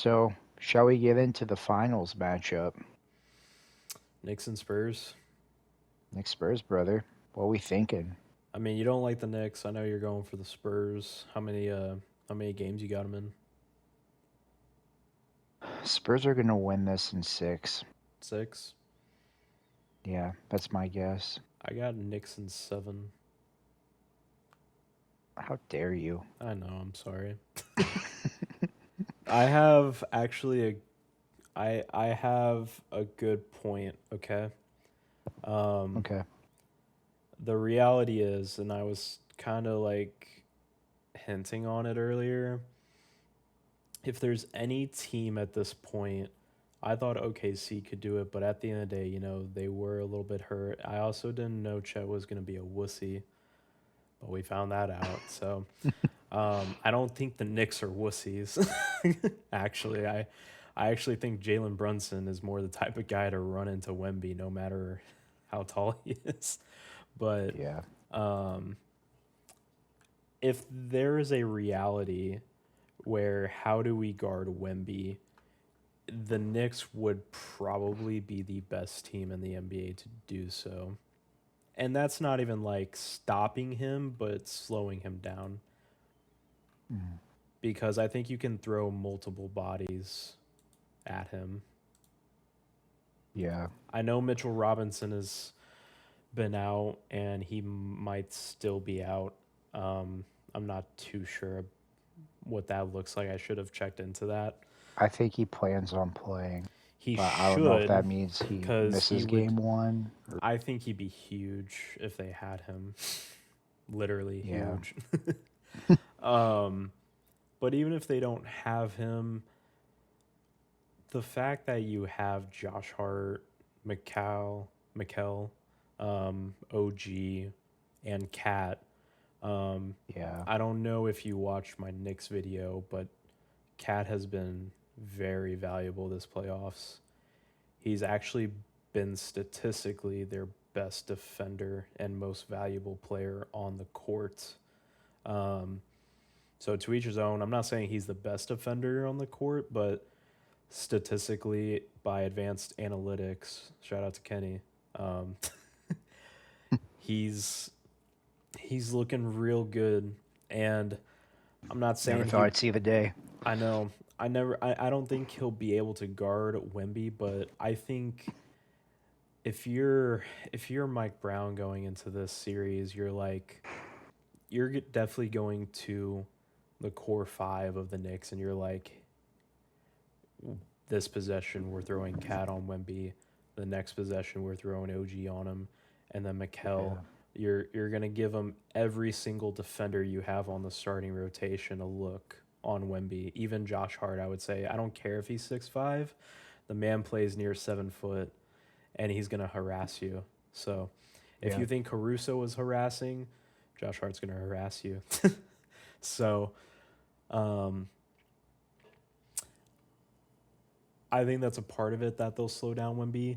So, shall we get into the finals matchup? Knicks and Spurs. Nick Spurs, brother. What we thinking? I mean, you don't like the Knicks. I know you're going for the Spurs. How many games you got them in? Spurs are gonna win this in 6. 6. Yeah, that's my guess. I got Knicks in 7. How dare you? I know. I'm sorry. I have actually I have a good point. Okay. Um, Okay. the reality is, and I was kind of like hinting on it earlier. If there's any team at this point, I thought OKC could do it, but at the end of the day, they were a little bit hurt. I also didn't know Chet was going to be a wussy, but we found that out. So I don't think the Knicks are wussies. Actually, I actually think Jalen Brunson is more the type of guy to run into Wemby, no matter how tall he is. But Yeah. um, if there is a reality where how do we guard Wemby, the Knicks would probably be the best team in the NBA to do so. And that's not even like stopping him, but slowing him down. Mm. Because I think you can throw multiple bodies at him. Yeah. I know Mitchell Robinson has been out and he might still be out. I'm not too sure what that looks like. I should have checked into that. I think he plans on playing, He but I don't know if should, that means he because he misses would. game 1. I think he'd be huge if they had him. Literally Yeah. huge. um, but even if they don't have him, the fact that you have Josh Hart, Mikel, OG, and Cat. Yeah. I don't know if you watched my Knicks video, but Cat has been very valuable this playoffs. He's actually been statistically their best defender and most valuable player on the court. Um, so to each his own. I'm not saying he's the best defender on the court, but statistically, by advanced analytics, shout out to Kenny. Um, he's he's looking real good, and I'm not Never saying thought he. I'd see the day. I know. I don't think he'll be able to guard Wemby, but I think if you're Mike Brown going into this series, you're like definitely going to the core five of the Knicks, and you're like, this possession we're throwing Cat on Wemby, the next possession we're throwing OG on him, and then Mikel. Yeah. You're gonna give him every single defender you have on the starting rotation a look on Wemby. Even Josh Hart, I would say. I don't care if he's 6'5". The man plays near 7 foot, and he's gonna harass you. So, if Yeah. you think Caruso was harassing, Josh Hart's gonna harass you. So, um, I think that's a part of it that they'll slow down Wemby,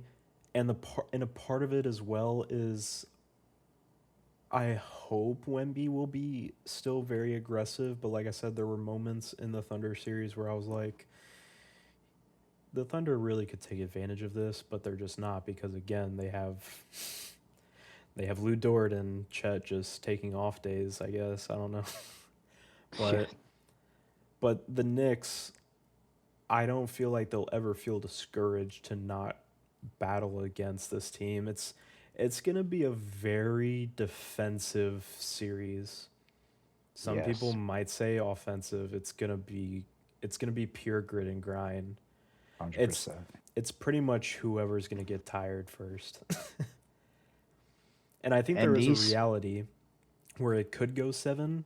and a part of it as well is I hope Wemby will be still very aggressive. But like I said, there were moments in the Thunder series where I was like, the Thunder really could take advantage of this, but they're just not, because again they have Lou Dort and Chet just taking off days. I guess I don't know, Yeah. but the Knicks, I don't feel like they'll ever feel discouraged to not battle against this team. It's gonna be a very defensive series. Some people Yes. might say offensive. It's gonna be pure grit and grind. It's 100%. it's pretty much whoever's gonna get tired first. And I think And there is a these reality where it could go 7,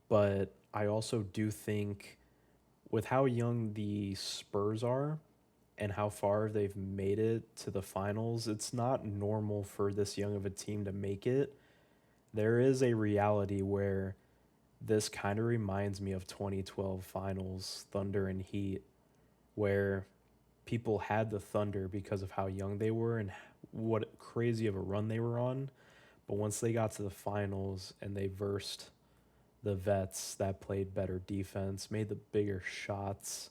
but I also do think with how young the Spurs are and how far they've made it to the finals, it's not normal for this young of a team to make it. There is a reality where this kind of reminds me of 2012 finals, Thunder and Heat, where people had the Thunder because of how young they were and what crazy of a run they were on. But once they got to the finals and they versed the vets that played better defense, made the bigger shots,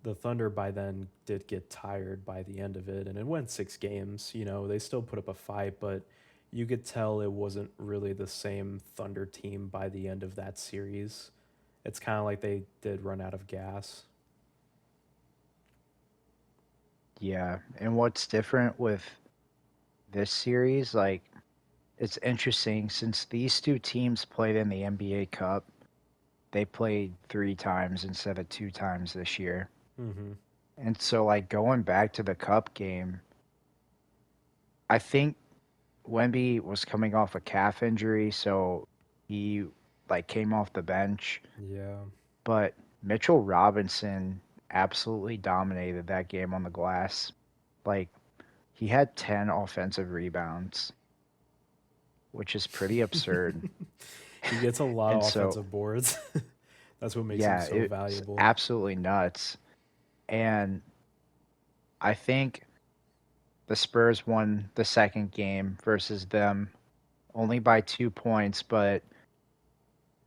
the Thunder by then did get tired by the end of it, and it went 6 games. You know, they still put up a fight, but you could tell it wasn't really the same Thunder team by the end of that series. It's kind of like they did run out of gas. Yeah, and what's different with this series, like it's interesting since these two teams played in the NBA Cup, they played 3 times instead of 2 times this year. Mm-hmm. And so like going back to the Cup game, I think Wemby was coming off a calf injury, so he like came off the bench, Yeah. but Mitchell Robinson absolutely dominated that game on the glass. Like he had 10 offensive rebounds, which is pretty absurd. He gets a lot And of so, offensive boards. That's what makes him yeah, so it's valuable. absolutely nuts. And I think the Spurs won the second game versus them only by 2 points, but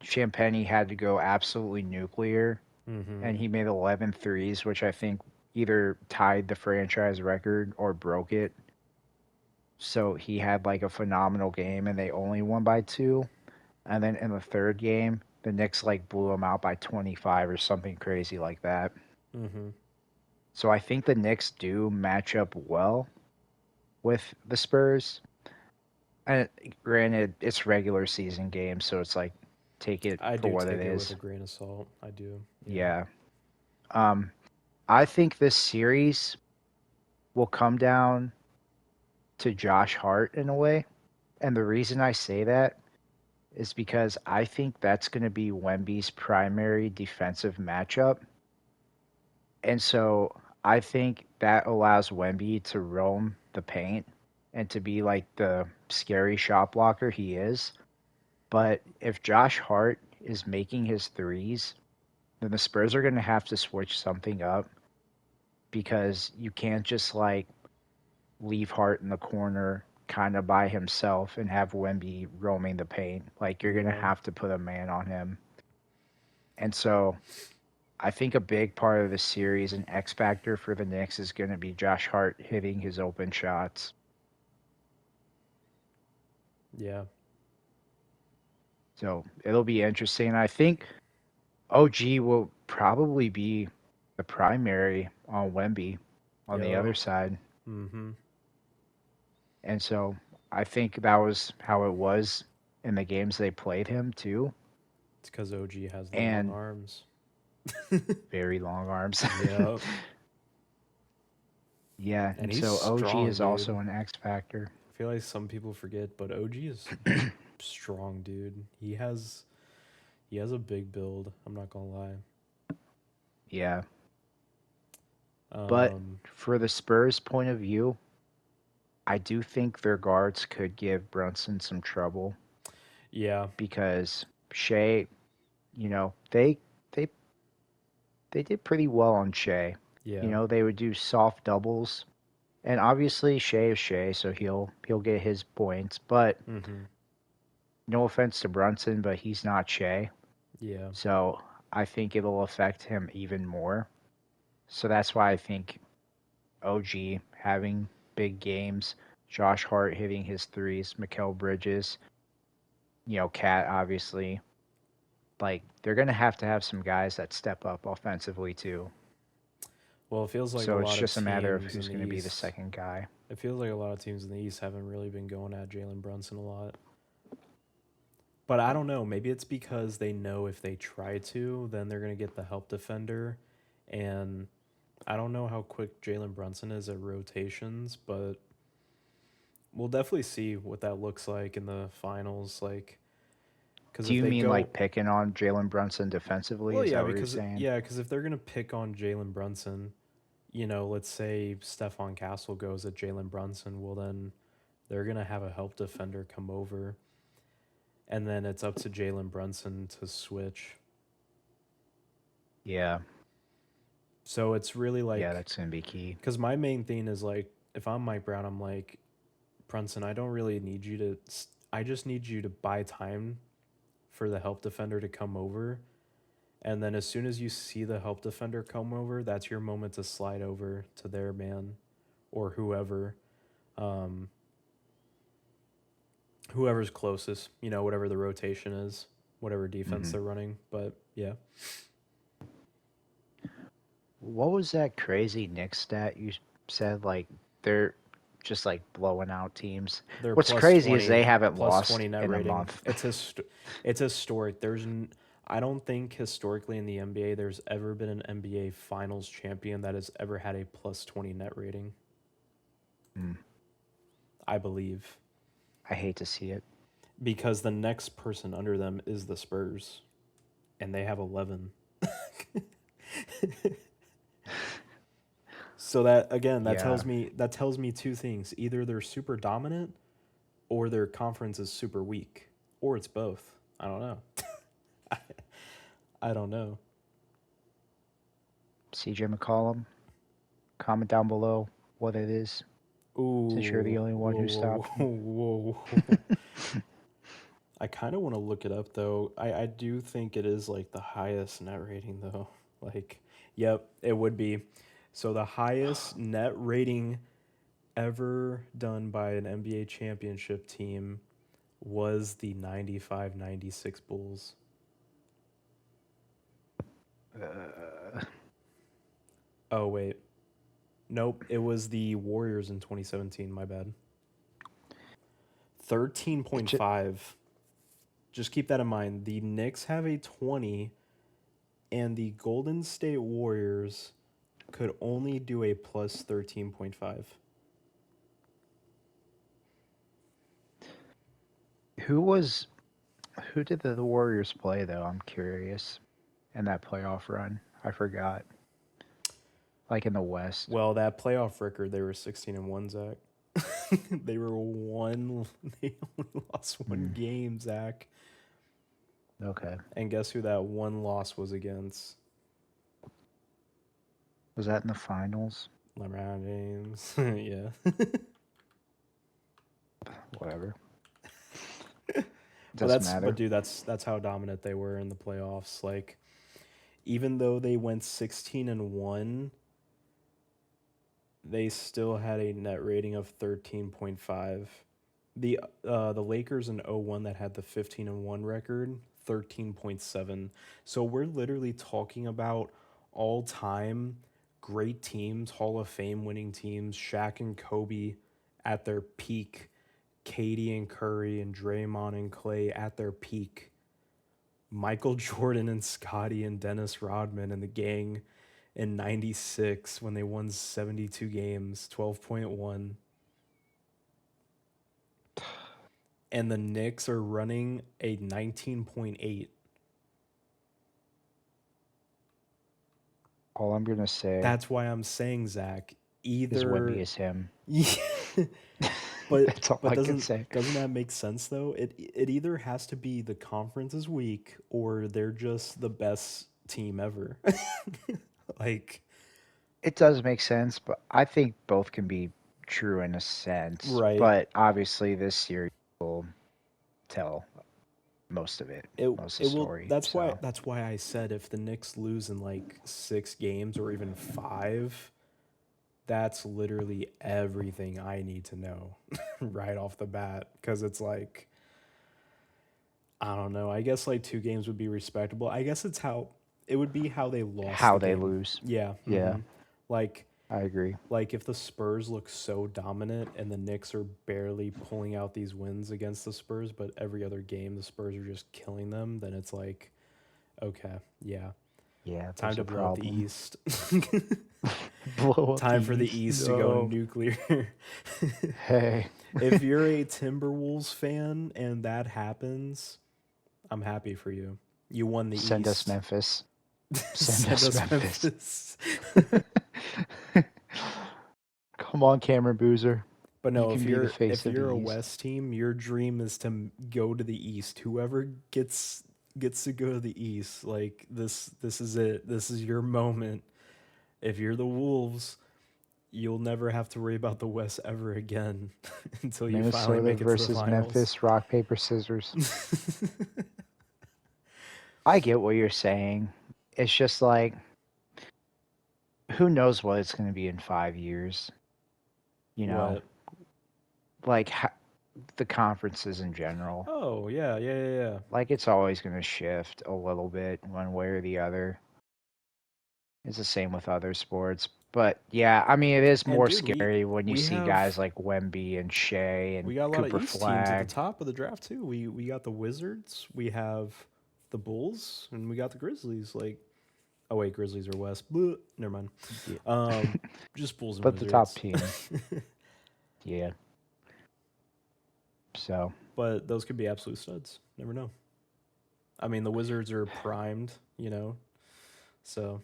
Champagny had to go absolutely nuclear, Mm-hmm. and he made 11 threes, which I think either tied the franchise record or broke it. So he had like a phenomenal game, and they only won by 2. And then in the third game, the Knicks like blew them out by 25 or something crazy like that. Mm-hmm. So I think the Knicks do match up well with the Spurs. And granted, it's regular season game, so it's like take it I for do what it take it with a is. grain of salt. I do. Yeah. Yeah. Um, I think this series will come down to Josh Hart in a way. And the reason I say that is because I think that's going to be Wemby's primary defensive matchup. And so I think that allows Wemby to roam the paint and to be like the scary shot blocker he is. But if Josh Hart is making his threes, then the Spurs are going to have to switch something up because you can't just like leave Hart in the corner kind of by himself and have Wemby roaming the paint. Like you're going to Yeah. have to put a man on him. And so I think a big part of the series and X factor for the Knicks is going to be Josh Hart hitting his open shots. Yeah. So it'll be interesting. I think OG will probably be the primary on Wemby on the other Yep. side. Mm-hmm. And so I think that was how it was in the games they played him too. It's because OG has the long And arms. very long arms. Yep. Yeah, And and he's so OG strong, is also dude. an X factor. I feel like some people forget, but OG is strong, dude. He has a big build. I'm not gonna lie. Yeah. But Um, for the Spurs point of view, I do think their guards could give Brunson some trouble yeah, because Shea, you know, they they did pretty well on Shea. You yeah, know, they would do soft doubles. And obviously Shea is Shea, so he'll get his points. But mm-hmm, no offense to Brunson, but he's not Shea. yeah, So I think it'll affect him even more. So that's why I think OG having big games, Josh Hart hitting his threes, Mikal Bridges, Cat obviously. Like they're gonna to have some guys that step up offensively too. Well, it feels like a So it's lot of just a matter of teams in who's the gonna be the East. second guy. It feels like a lot of teams in the East haven't really been going at Jalen Brunson a lot. But I don't know. Maybe it's because they know if they try to, then they're gonna get the help defender, and I don't know how quick Jalen Brunson is at rotations, but we'll definitely see what that looks like in the finals. Like, because Do if you they mean go, like picking on Jalen Brunson defensively? well, Is yeah, that what you're saying? because if they're gonna pick on Jalen Brunson, let's say Stephon Castle goes at Jalen Brunson, well then they're gonna have a help defender come over, and then it's up to Jalen Brunson to switch. Yeah. So it's really Yeah, like, that's gonna be key. because my main thing is like, if I'm Mike Brown, I'm like, Brunson, I don't really need you to. I just need you to buy time for the help defender to come over, And then as soon as you see the help defender come over, that's your moment to slide over to their man or whoever, um, whoever's closest, whatever the rotation is, whatever defense Hmm. they're running. But yeah, What was that crazy Knicks stat you said? Like they're just like blowing out teams. they're What's plus crazy is they 20, haven't plus lost 20 net in a rating. month. It's historic. I don't think historically in the NBA there's ever been an NBA Finals champion that has ever had a plus 20 net rating. Mm, I believe I hate to see it. because the next person under them is the Spurs, and they have 11. So that again, Yeah. that tells me two things: either they're super dominant, or their conference is super weak, or it's both. I don't know. I don't know. CJ McCollum, comment down below what it is, since you're the Ooh, only one whoa, who whoa, stopped me. whoa, whoa. I kind of want to look it up though. I do think it is like the highest net rating though. Like, yep, it would be. So the highest net rating ever done by an NBA championship team was the 95-96 Bulls. Uh, Oh, wait. Nope, it was the Warriors in 2017, my bad. it just, 13.5. Just keep that in mind. The Knicks have a 20 and the Golden State Warriors could only do a plus 13.5. who was who did the Warriors play though? I'm curious. In that playoff run, I forgot. Like in the West. Well, that playoff record, they were 16-1, Zach. they were one. They only lost one Mm, game, Zach. okay. And guess who that one loss was against? Was that in the finals? LeBron James. Yeah. Whatever. But Doesn't but matter. dude, that's how dominant they were in the playoffs. Like, even though they went 16-1, they still had a net rating of 13.5. The Lakers in 01 that had the 15-1 record, 13.7. So we're literally talking about all-time great teams, Hall of Fame winning teams, Shaq and Kobe at their peak, Katie and Curry and Draymond and Clay at their peak, Michael Jordan and Scotty and Dennis Rodman and the gang in 96 when they won 72 games, 12.1. And the Knicks are running a 19.8. All I'm gonna say That's why I'm saying, Zach, is Wemby either. is him. Yeah. but That's all but I can say. doesn't that make sense though? It either has to be the conference is weak or they're just the best team ever. Like, It does make sense, but I think both can be true in a sense. right. But obviously, this series will tell most of it, most of It the will. story. So That's why I said if the Knicks lose in like 6 games or even 5, that's literally everything I need to know right off the bat. Because it's like, I don't know. I guess like 2 games would be respectable. I guess it would be how they lost how the they game. lose, Yeah. yeah, Like I agree. like if the Spurs look so dominant and the Knicks are barely pulling out these wins against the Spurs, but every other game the Spurs are just killing them, then it's like, okay, yeah, Yeah, time there's to a blow up the problem. East. Blow up the Time for the East. East to go No. nuclear. Hey, If you're a Timberwolves fan and that happens, I'm happy for you. You won the send us East. Memphis. Send Send us us Memphis. Memphis. Come on, Cameron Boozer. But You no, can be the face if of the you're a East. West team, your dream is to go to the East. Whoever gets to go to the East, like this is it. This is your moment. If you're the Wolves, you'll never have to worry about the West ever again until you finally Minnesota make it to the versus finals. Memphis, rock, paper, scissors. I get what you're saying. it's just like, who knows what it's going to be in 5 years? You know, What? like the conferences in general. Oh, yeah, yeah, yeah, yeah. Like it's always going to shift a little bit one way or the other. It's the same with other sports. But yeah, I mean, it is And more dude, scary when you we see have guys like Wemby and Shea and we got a lot of Cooper East teams at the Flag. top of the draft too. We got the Wizards, we have the Bulls, and we got the Grizzlies. Like, oh wait, Grizzlies are West. Bleh, never mind. Yeah. Just Bulls and But the top Wizards. team, yeah. So But those could be absolute studs. Never know. I mean, the Wizards are primed, you know. So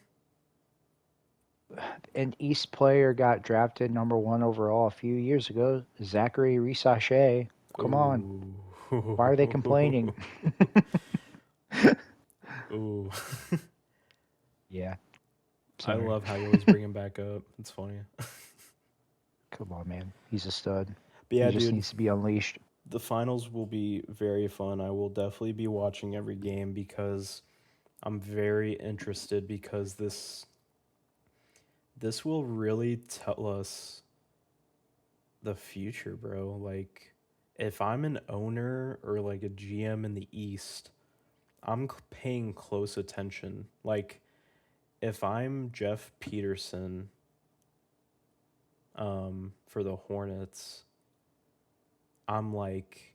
an East player got drafted #1 overall a few years ago, Zachary Risachet. Come on, ooh. why are they complaining? Ooh. Yeah, I sorry. love how you always bring him back up. It's funny. Come on, man. He's a stud. But He yeah, just dude, needs to be unleashed. the finals will be very fun. I will definitely be watching every game because I'm very interested because this will really tell us the future, bro. Like if I'm an owner or like a GM in the East, I'm paying close attention. Like if I'm Jeff Peterson for the Hornets, I'm like,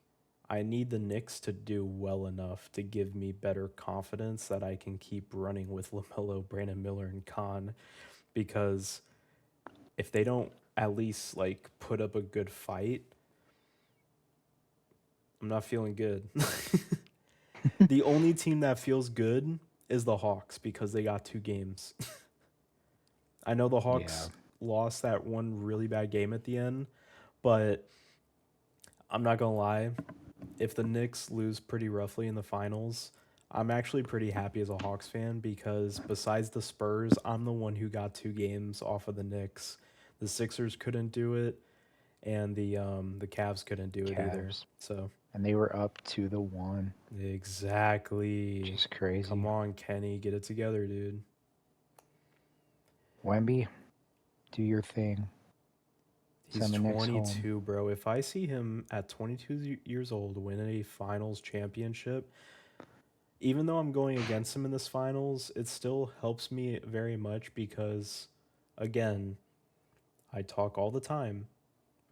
I need the Knicks to do well enough to give me better confidence that I can keep running with LaMelo, Brandon Miller, and Khan. Because if they don't at least like put up a good fight, I'm not feeling good. The only team that feels good is the Hawks because they got 2 games. I know the Yeah, Hawks lost that one really bad game at the end, but I'm not gonna lie. If the Knicks lose pretty roughly in the finals, I'm actually pretty happy as a Hawks fan because besides the Spurs, I'm the one who got 2 games off of the Knicks. The Sixers couldn't do it, and the Cavs couldn't do it either. Cavs. So And they were up 2-1. exactly. Just Come crazy. on, Kenny, get it together, dude. Wemby, do your thing. He's Send the Knicks home. 22, bro. If I see him at 22 years old win a finals championship, even though I'm going against him in this finals, it still helps me very much because, again, I talk all the time.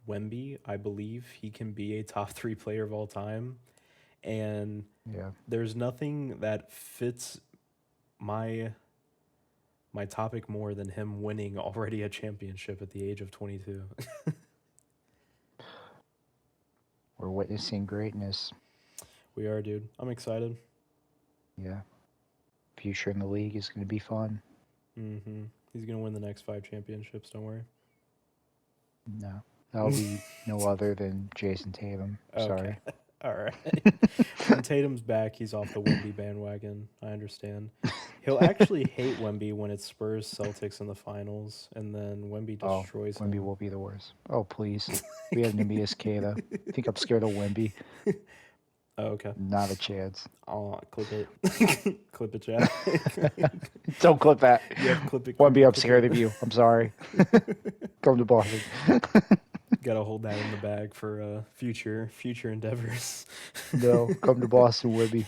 Wemby, I believe he can be a top 3 player of all time. And Yeah. there's nothing that fits my my topic more than him winning already a championship at the age of 22. We're witnessing greatness. We are, dude. I'm excited. Yeah. Future in the league is going to be fun. Mm-hmm. He's gonna win the next 5 championships. Don't worry. No. That'll be no other than Jason Tatum. Okay. Sorry. All right. When Tatum's back, he's off the Wemby bandwagon. I understand. He'll actually hate Wemby when it's Spurs Celtics in the finals, and then Wemby Oh, destroys Wemby him. will be the worst. Oh, please. We have Neemias Queta. Think I'm scared of Wemby? Oh, okay. Not a chance. I'll clip it. Clip it, Jack. Don't clip that. Yep, clip it. Wemby, I'm clip scared it. of you. I'm sorry. Come to Boston. Gotta hold that in the bag for future endeavors. No, come to Boston, Wemby.